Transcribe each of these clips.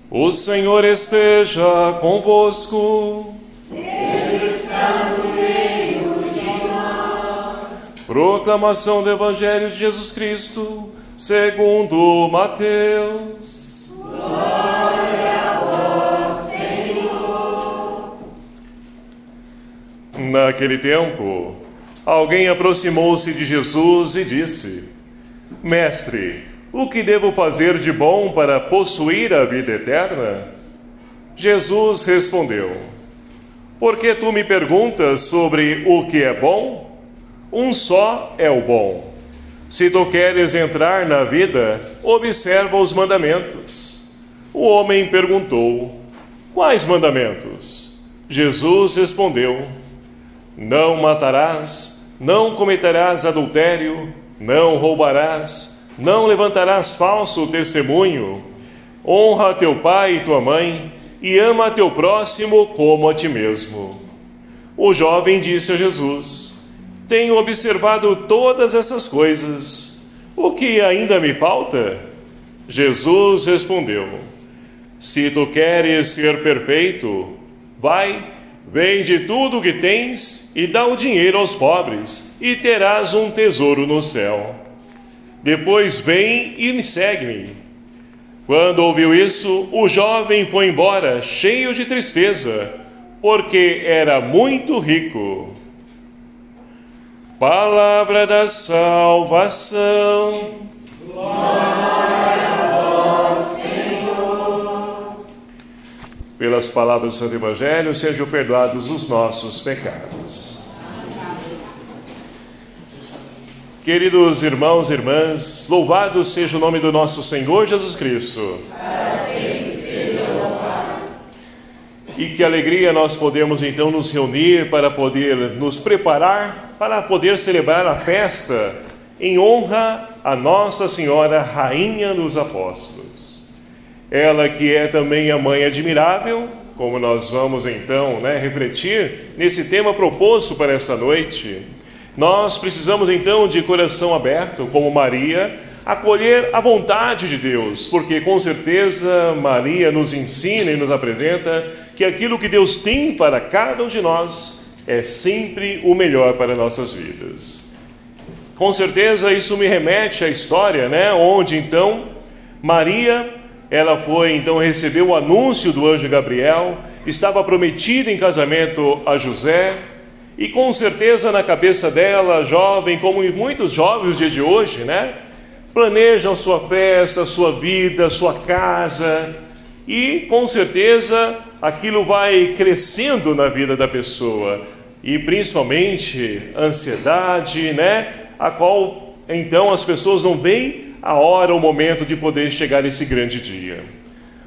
O Senhor esteja convosco. Ele está no meio de nós. Proclamação do Evangelho de Jesus Cristo, segundo Mateus. Glória a vós, Senhor. Naquele tempo, alguém aproximou-se de Jesus e disse: Mestre, o que devo fazer de bom para possuir a vida eterna? Jesus respondeu: Por que tu me perguntas sobre o que é bom? Um só é o bom. Se tu queres entrar na vida, observa os mandamentos. O homem perguntou: Quais mandamentos? Jesus respondeu: Não matarás, não cometerás adultério, não roubarás, não levantarás falso testemunho, honra teu pai e tua mãe, e ama teu próximo como a ti mesmo. O jovem disse a Jesus: Tenho observado todas essas coisas. O que ainda me falta? Jesus respondeu: Se tu queres ser perfeito, vai, vende tudo o que tens e dá o dinheiro aos pobres, e terás um tesouro no céu. Depois vem e me segue-me. Quando ouviu isso, o jovem foi embora, cheio de tristeza, porque era muito rico. Palavra da salvação. Glória a vós, Senhor. Pelas palavras do Santo Evangelho, sejam perdoados os nossos pecados. Queridos irmãos e irmãs, louvado seja o nome do nosso Senhor Jesus Cristo. Assim seja louvado. E que alegria nós podemos então nos reunir para poder nos preparar, para poder celebrar a festa em honra a Nossa Senhora, Rainha dos Apóstolos. Ela que é também a Mãe Admirável, como nós vamos então refletir nesse tema proposto para essa noite. Nós precisamos então de coração aberto, como Maria, acolher a vontade de Deus, porque com certeza Maria nos ensina e nos apresenta que aquilo que Deus tem para cada um de nós é sempre o melhor para nossas vidas. Com certeza isso me remete à história, onde então Maria, ela foi então receber o anúncio do anjo Gabriel, estava prometida em casamento a José. E com certeza na cabeça dela, jovem, como muitos jovens dos dias de hoje, planejam sua festa, sua vida, sua casa. E com certeza aquilo vai crescendo na vida da pessoa. E principalmente a ansiedade, a qual então as pessoas não veem a hora, o momento de poder chegar esse grande dia.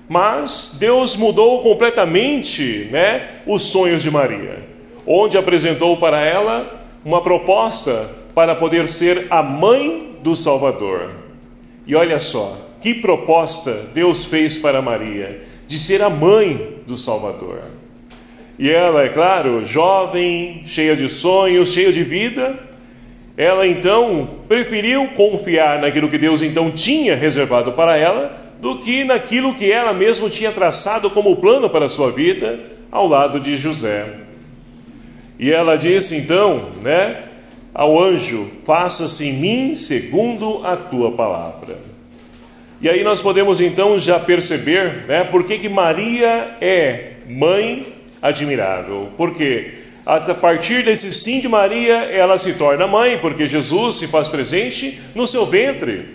Mas Deus mudou completamente, os sonhos de Maria, onde apresentou para ela uma proposta para poder ser a mãe do Salvador. E olha só, que proposta Deus fez para Maria, de ser a mãe do Salvador. E ela, é claro, jovem, cheia de sonhos, cheia de vida, ela então preferiu confiar naquilo que Deus então tinha reservado para ela, do que naquilo que ela mesma tinha traçado como plano para a sua vida, ao lado de José. E ela disse então, ao anjo: faça-se em mim segundo a tua palavra. E aí nós podemos então já perceber, por que Maria é mãe admirável. Porque a partir desse sim de Maria, ela se torna mãe, porque Jesus se faz presente no seu ventre.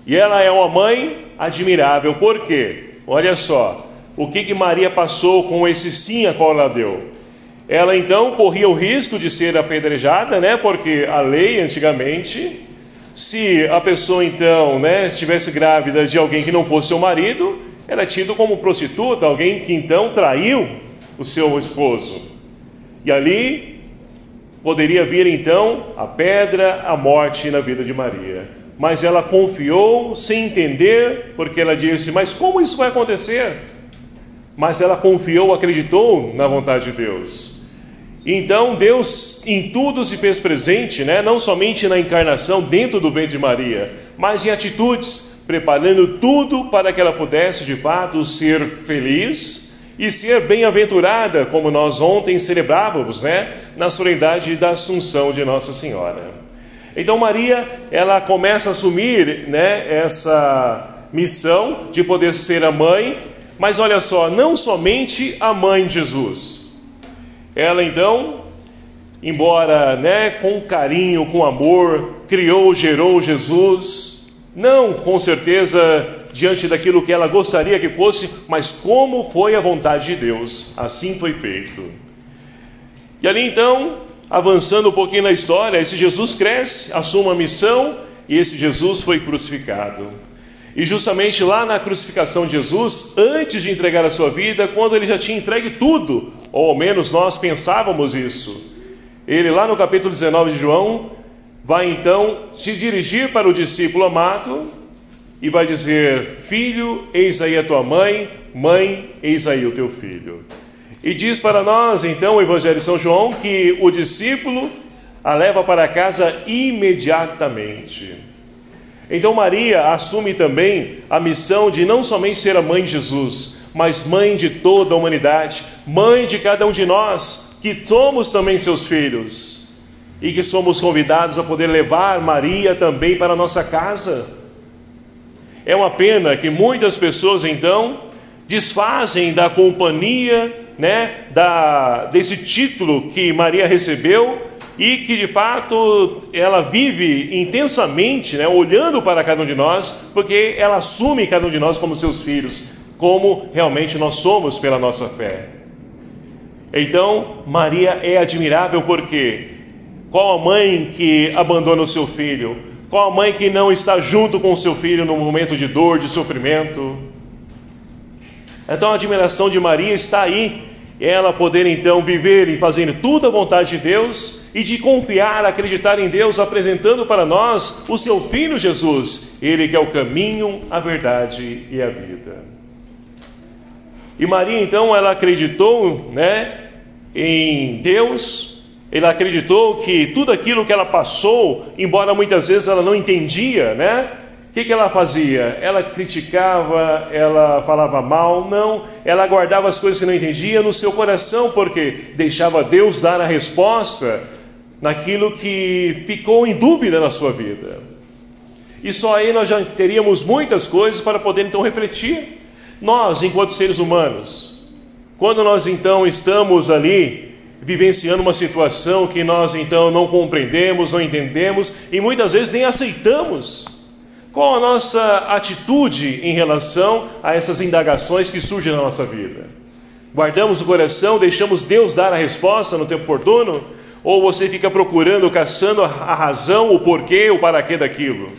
E ela é uma mãe admirável. Por quê? Olha só, o que Maria passou com esse sim a qual ela deu. Ela então corria o risco de ser apedrejada, porque a lei antigamente, se a pessoa então estivesse grávida de alguém que não fosse seu marido, era tido como prostituta, alguém que então traiu o seu esposo. E ali poderia vir então a pedra, a morte na vida de Maria. Mas ela confiou sem entender, porque ela disse: mas como isso vai acontecer? Mas ela confiou, acreditou na vontade de Deus. Então Deus em tudo se fez presente, né? Não somente na encarnação dentro do ventre de Maria, mas em atitudes, preparando tudo para que ela pudesse de fato ser feliz e ser bem-aventurada, como nós ontem celebrávamos, né? Na solenidade da Assunção de Nossa Senhora. Então Maria, ela começa a assumir, né, essa missão de poder ser a mãe, mas olha só, não somente a mãe de Jesus. Ela então, embora, né, com carinho, com amor, criou, gerou Jesus, não com certeza diante daquilo que ela gostaria que fosse, mas como foi a vontade de Deus, assim foi feito. E ali então, avançando um pouquinho na história, esse Jesus cresce, assume a missão, e esse Jesus foi crucificado. E justamente lá na crucificação de Jesus, antes de entregar a sua vida, quando ele já tinha entregue tudo, ou ao menos nós pensávamos isso, ele lá no capítulo 19 de João, vai então se dirigir para o discípulo amado e vai dizer: filho, eis aí a tua mãe, mãe, eis aí o teu filho. E diz para nós então o Evangelho de São João que o discípulo a leva para casa imediatamente. Então Maria assume também a missão de não somente ser a mãe de Jesus, mas mãe de toda a humanidade, mãe de cada um de nós, que somos também seus filhos, e que somos convidados a poder levar Maria também para a nossa casa. É uma pena que muitas pessoas então desfazem da companhia, né, desse título que Maria recebeu, e que de fato ela vive intensamente, né, olhando para cada um de nós, porque ela assume cada um de nós como seus filhos, como realmente nós somos pela nossa fé. Então Maria é admirável porque qual a mãe que abandona o seu filho? Qual a mãe que não está junto com o seu filho no momento de dor, de sofrimento? Então a admiração de Maria está aí, ela poder então viver e fazer tudo à vontade de Deus e de confiar, acreditar em Deus, apresentando para nós o seu Filho Jesus, Ele que é o caminho, a verdade e a vida. E Maria então, ela acreditou, né, em Deus, ela acreditou que tudo aquilo que ela passou, embora muitas vezes ela não entendia, né? O que ela fazia? Ela criticava, ela falava mal? Não, ela guardava as coisas que não entendia no seu coração, porque deixava Deus dar a resposta naquilo que ficou em dúvida na sua vida. E só aí nós já teríamos muitas coisas para poder então refletir. Nós, enquanto seres humanos, quando nós então estamos ali vivenciando uma situação que nós então não compreendemos, não entendemos e muitas vezes nem aceitamos, qual a nossa atitude em relação a essas indagações que surgem na nossa vida? Guardamos o coração, deixamos Deus dar a resposta no tempo oportuno? Ou você fica procurando, caçando a razão, o porquê, o paraquê daquilo?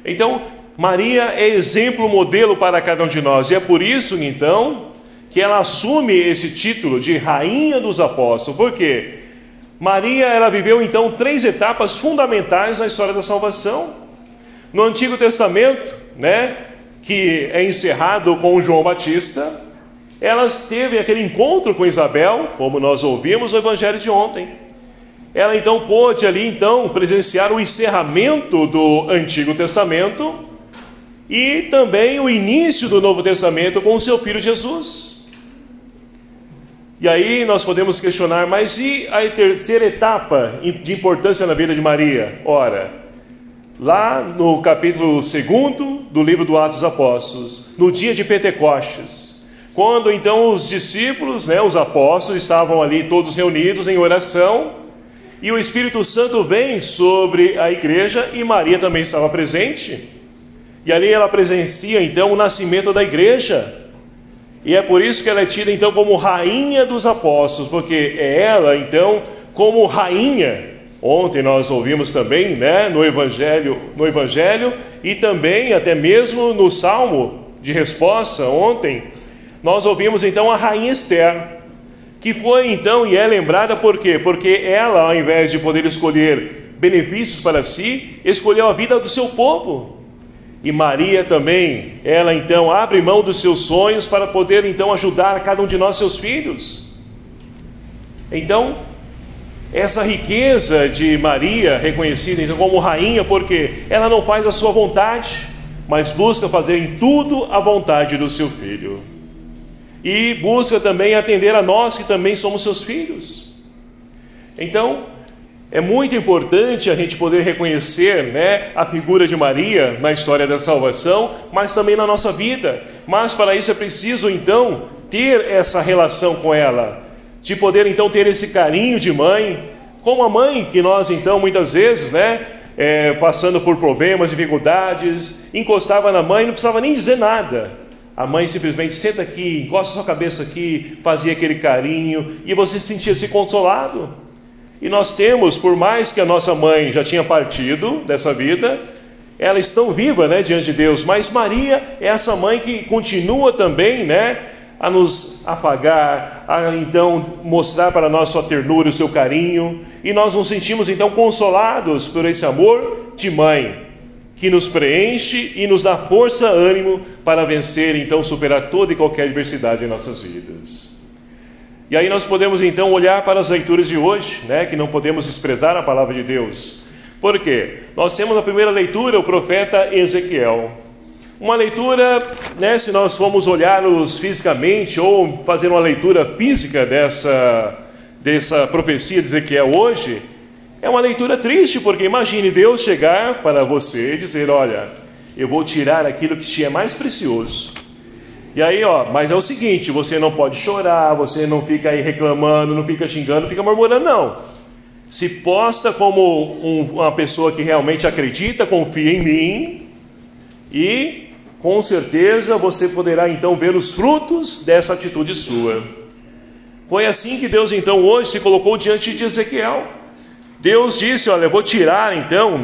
Então, Maria é exemplo, modelo para cada um de nós. E é por isso, então, que ela assume esse título de Rainha dos Apóstolos. Por quê? Maria, ela viveu, então, 3 etapas fundamentais na história da salvação. No Antigo Testamento, né, que é encerrado com João Batista, ela teve aquele encontro com Isabel, como nós ouvimos no Evangelho de ontem. Ela então pôde ali então presenciar o encerramento do Antigo Testamento e também o início do Novo Testamento com o seu filho Jesus. E aí nós podemos questionar, mas e a terceira etapa de importância na vida de Maria? Ora, lá no capítulo 2 do livro do Atos dos Apóstolos, no dia de Pentecostes, quando então os discípulos, né, os apóstolos, estavam ali todos reunidos em oração, e o Espírito Santo vem sobre a igreja, e Maria também estava presente, e ali ela presencia então o nascimento da igreja, e é por isso que ela é tida então como Rainha dos Apóstolos, porque é ela então como rainha. Ontem nós ouvimos também, né, no Evangelho e também até mesmo no Salmo de resposta ontem, nós ouvimos então a Rainha Esther, que foi então e é lembrada por quê? Porque ela, ao invés de poder escolher benefícios para si, escolheu a vida do seu povo. E Maria também, ela então abre mão dos seus sonhos para poder então ajudar a cada um de nós, seus filhos. Então, essa riqueza de Maria, reconhecida então como rainha, porque ela não faz a sua vontade, mas busca fazer em tudo a vontade do seu Filho. E busca também atender a nós que também somos seus filhos. Então, é muito importante a gente poder reconhecer, a figura de Maria na história da salvação, mas também na nossa vida. Mas para isso é preciso então ter essa relação com ela, de poder então ter esse carinho de mãe, como a mãe que nós então muitas vezes, passando por problemas, dificuldades, encostava na mãe, não precisava nem dizer nada. A mãe simplesmente senta aqui, encosta sua cabeça aqui, fazia aquele carinho e você se sentia-se consolado. E nós temos, por mais que a nossa mãe já tinha partido dessa vida, ela está viva, diante de Deus, mas Maria é essa mãe que continua também, a nos afagar, a então mostrar para nós sua ternura, o seu carinho, e nós nos sentimos então consolados por esse amor de mãe, que nos preenche e nos dá força, ânimo para vencer, então superar toda e qualquer adversidade em nossas vidas. E aí nós podemos então olhar para as leituras de hoje, que não podemos desprezar a palavra de Deus. Por quê? Nós temos na primeira leitura o profeta Ezequiel. Uma leitura, se nós formos olhá-los fisicamente ou fazer uma leitura física dessa profecia de Ezequiel hoje, é uma leitura triste, porque imagine Deus chegar para você e dizer: olha, eu vou tirar aquilo que te é mais precioso. E aí, mas é o seguinte, você não pode chorar, você não fica aí reclamando, não fica xingando, não fica murmurando, não. Se posta como uma pessoa que realmente acredita, confia em mim, e com certeza você poderá então ver os frutos dessa atitude sua. Foi assim que Deus então hoje se colocou diante de Ezequiel. Deus disse: olha, eu vou tirar então,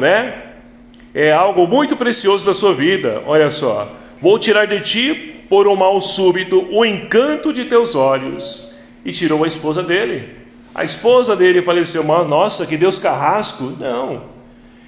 é algo muito precioso da sua vida, olha só, vou tirar de ti por um mal súbito o encanto de teus olhos. E tirou a esposa dele. A esposa dele faleceu. Nossa, que Deus carrasco. Não,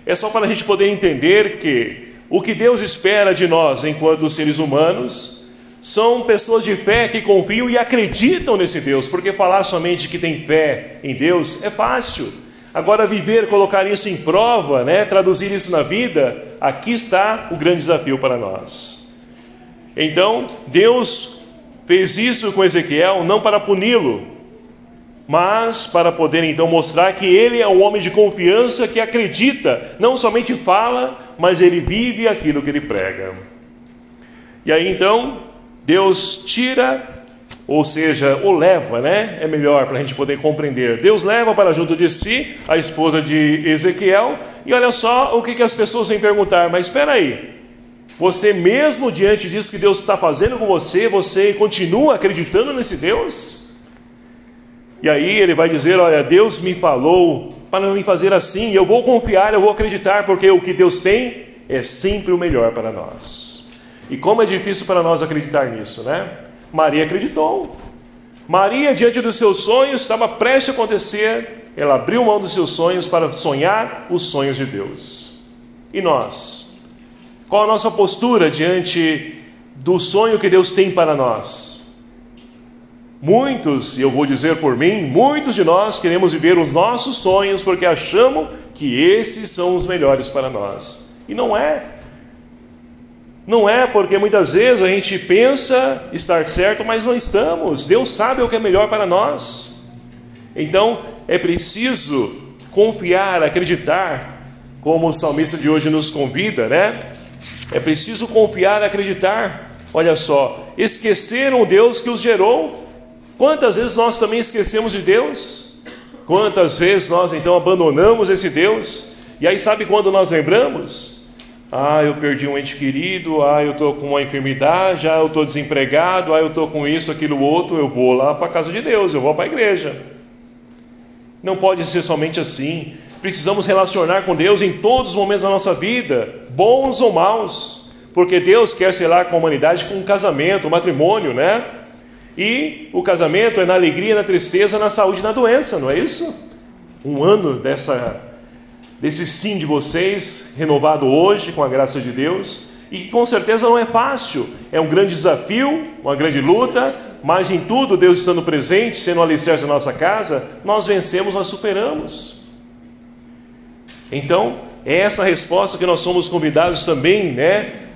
é só para a gente poder entender que o que Deus espera de nós enquanto seres humanos são pessoas de fé que confiam e acreditam nesse Deus, porque falar somente que tem fé em Deus é fácil. Agora viver, colocar isso em prova, traduzir isso na vida, aqui está o grande desafio para nós. Então, Deus fez isso com Ezequiel não para puni-lo, mas para poder então mostrar que ele é um homem de confiança que acredita, não somente fala, mas ele vive aquilo que ele prega. E aí então, Deus tira, ou seja, o leva, é melhor para a gente poder compreender. Deus leva para junto de si a esposa de Ezequiel, e olha só o que as pessoas vêm perguntar: mas espera aí, você mesmo diante disso que Deus está fazendo com você, você continua acreditando nesse Deus? E aí ele vai dizer: olha, Deus me falou para me fazer assim, eu vou confiar, eu vou acreditar, porque o que Deus tem é sempre o melhor para nós. E como é difícil para nós acreditar nisso, Maria acreditou. Maria, diante dos seus sonhos, estava prestes a acontecer, ela abriu mão dos seus sonhos para sonhar os sonhos de Deus. E nós? Qual a nossa postura diante do sonho que Deus tem para nós? Muitos, e eu vou dizer por mim, muitos de nós queremos viver os nossos sonhos porque achamos que esses são os melhores para nós. E não é. Não é, porque muitas vezes a gente pensa estar certo, mas não estamos. Deus sabe o que é melhor para nós. Então, é preciso confiar, acreditar, como o salmista de hoje nos convida, É preciso confiar, acreditar. Olha só, esqueceram o Deus que os gerou. Quantas vezes nós também esquecemos de Deus? Quantas vezes nós então abandonamos esse Deus? E aí sabe quando nós lembramos? Eu perdi um ente querido, eu estou com uma enfermidade, eu estou desempregado, eu estou com isso, aquilo, outro, eu vou lá para a casa de Deus, eu vou para a igreja. Não pode ser somente assim. Precisamos relacionar com Deus em todos os momentos da nossa vida, bons ou maus, porque Deus quer selar com a humanidade com um casamento, um matrimônio, E o casamento é na alegria, na tristeza, na saúde e na doença, não é isso? Um ano desse sim de vocês, renovado hoje com a graça de Deus. e com certeza não é fácil, é um grande desafio, uma grande luta, mas em tudo Deus estando presente, sendo o alicerce da nossa casa, nós vencemos, nós superamos. Então, é essa resposta que nós somos convidados também,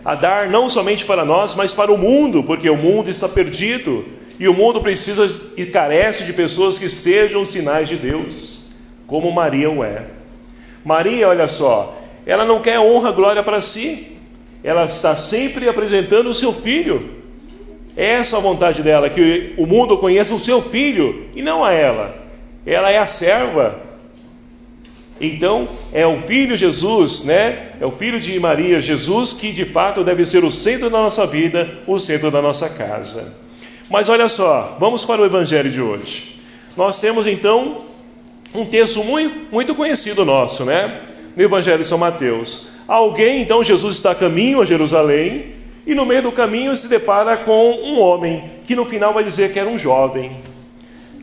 a dar não somente para nós, mas para o mundo, porque o mundo está perdido, e o mundo precisa e carece de pessoas que sejam sinais de Deus, como Maria o é. Maria, olha só, ela não quer honra, glória para si, ela está sempre apresentando o seu filho. Essa é a vontade dela, que o mundo conheça o seu filho, e não a ela. Ela é a serva. Então, é o Filho Jesus, é o Filho de Maria, Jesus, que de fato deve ser o centro da nossa vida, o centro da nossa casa. Mas olha só, vamos para o Evangelho de hoje. Nós temos então um texto muito conhecido nosso, no Evangelho de São Mateus. Alguém, então, Jesus está a caminho a Jerusalém, e no meio do caminho se depara com um homem, que no final vai dizer que era um jovem.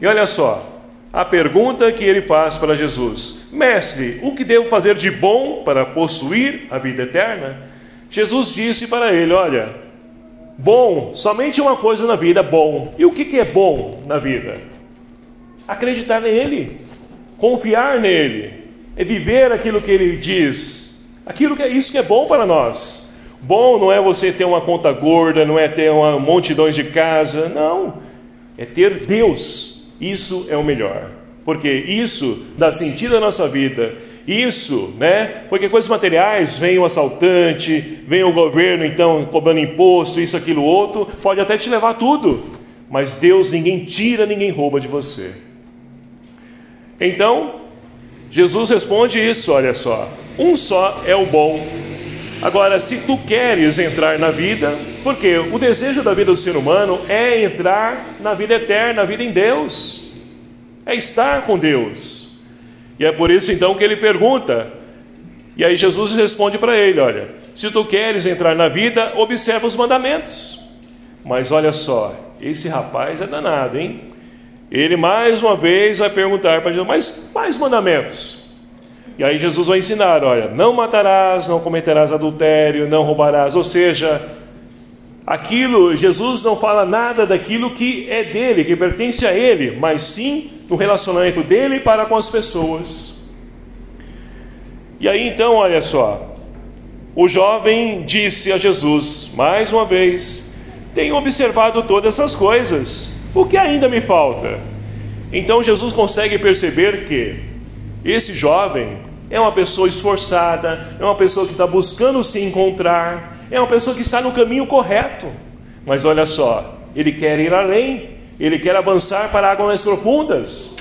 E olha só, a pergunta que ele faz para Jesus: Mestre, o que devo fazer de bom para possuir a vida eterna? Jesus disse para ele: olha, bom, somente uma coisa na vida, bom. E o que é bom na vida? Acreditar nele, confiar nele, é viver aquilo que ele diz, isso que é bom para nós. Bom não é você ter uma conta gorda, não é ter uma multidão de casa, não, é ter Deus. Isso é o melhor, porque isso dá sentido à nossa vida. Isso, porque coisas materiais, vem o assaltante, vem o governo então cobrando imposto, isso, aquilo, outro, pode até te levar tudo, mas Deus ninguém tira, ninguém rouba de você. Então, Jesus responde isso, olha só, um só é o bom. Agora, se tu queres entrar na vida, porque o desejo da vida do ser humano é entrar na vida eterna, na vida em Deus, é estar com Deus. E é por isso então que ele pergunta, e aí Jesus responde para ele: olha, se tu queres entrar na vida, observa os mandamentos. Mas olha só, esse rapaz é danado, hein? Ele mais uma vez vai perguntar para Jesus: mas quais mandamentos? E aí Jesus vai ensinar: olha, não matarás, não cometerás adultério, não roubarás. Ou seja, Jesus não fala nada daquilo que é dele, que pertence a ele, mas sim no relacionamento dele para com as pessoas. E aí então, olha só, o jovem disse a Jesus, mais uma vez: tenho observado todas essas coisas, o que ainda me falta? Então Jesus consegue perceber que esse jovem é uma pessoa esforçada, é uma pessoa que está buscando se encontrar, é uma pessoa que está no caminho correto. Mas olha só, ele quer ir além, ele quer avançar para águas mais profundas.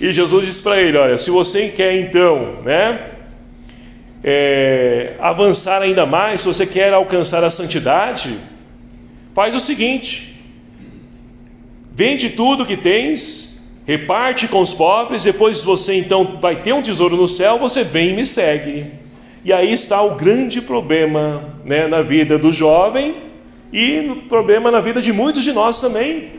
E Jesus diz para ele: olha, se você quer então, avançar ainda mais, se você quer alcançar a santidade, faz o seguinte: vende tudo que tens, reparte com os pobres, depois você então vai ter um tesouro no céu, você vem e me segue. E aí está o grande problema, na vida do jovem e no problema na vida de muitos de nós também,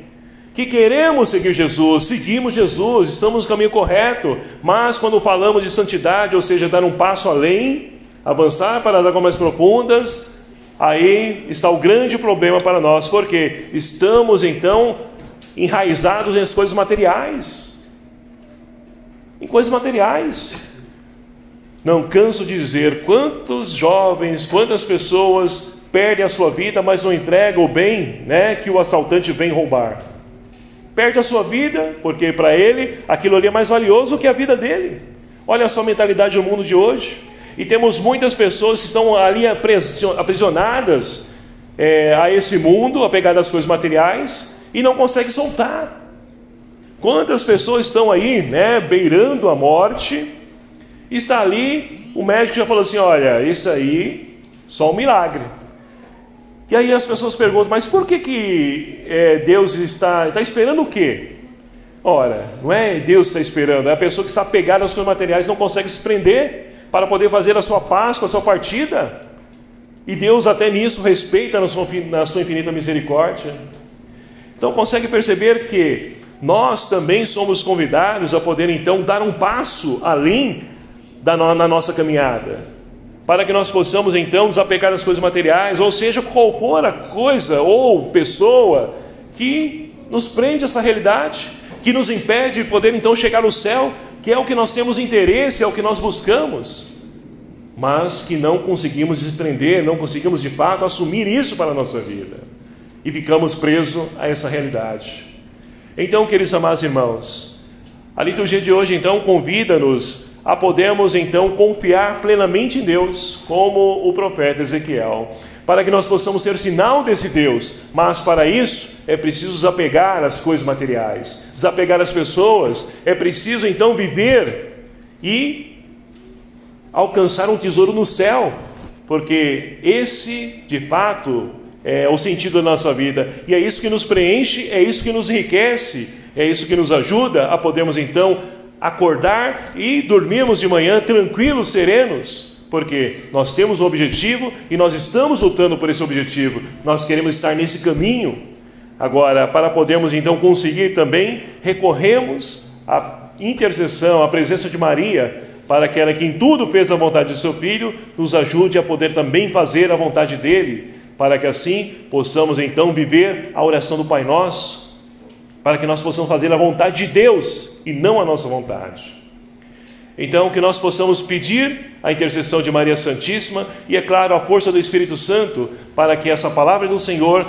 que queremos seguir Jesus, seguimos Jesus, estamos no caminho correto, mas quando falamos de santidade, ou seja, dar um passo além, avançar para as águas mais profundas, aí está o grande problema para nós, porque estamos então enraizados em coisas materiais, Não canso de dizer quantos jovens, quantas pessoas perdem a sua vida, mas não entregam o bem, que o assaltante vem roubar. Perde a sua vida, porque para ele aquilo ali é mais valioso que a vida dele. Olha só a mentalidade do mundo de hoje. E temos muitas pessoas que estão ali aprisionadas a esse mundo, apegadas às coisas materiais, e não consegue soltar. Quantas pessoas estão aí, beirando a morte, está ali, o médico já falou assim: olha, isso aí, só um milagre. E aí as pessoas perguntam: mas por que Deus está esperando o quê? Ora, não é Deus que está esperando, é a pessoa que está pegada às coisas materiais, não consegue se prender para poder fazer a sua Páscoa, a sua partida. E Deus até nisso respeita na sua infinita misericórdia. Então consegue perceber que nós também somos convidados a poder então dar um passo além na nossa caminhada, para que nós possamos então desapegar das coisas materiais, ou seja, qual for a coisa ou pessoa que nos prende a essa realidade, que nos impede de poder então chegar no céu, que é o que nós temos interesse, é o que nós buscamos, mas que não conseguimos desprender, não conseguimos de fato assumir isso para a nossa vida, e ficamos presos a essa realidade. Então, queridos amados irmãos, a liturgia de hoje então convida-nos a podermos então confiar plenamente em Deus, como o profeta Ezequiel, para que nós possamos ser sinal desse Deus. Mas para isso é preciso desapegar as coisas materiais, desapegar as pessoas, é preciso então viver e alcançar um tesouro no céu, porque esse de fato é o sentido da nossa vida, e é isso que nos preenche, é isso que nos enriquece, é isso que nos ajuda a podermos então acordar e dormirmos de manhã tranquilos, serenos, porque nós temos um objetivo e nós estamos lutando por esse objetivo, nós queremos estar nesse caminho. Agora, para podermos então conseguir também, recorremos à intercessão, à presença de Maria, para que ela que em tudo fez a vontade de seu Filho, nos ajude a poder também fazer a vontade dele, para que assim possamos então viver a oração do Pai Nosso, para que nós possamos fazer a vontade de Deus e não a nossa vontade. Então, que nós possamos pedir a intercessão de Maria Santíssima e, é claro, a força do Espírito Santo, para que essa palavra do Senhor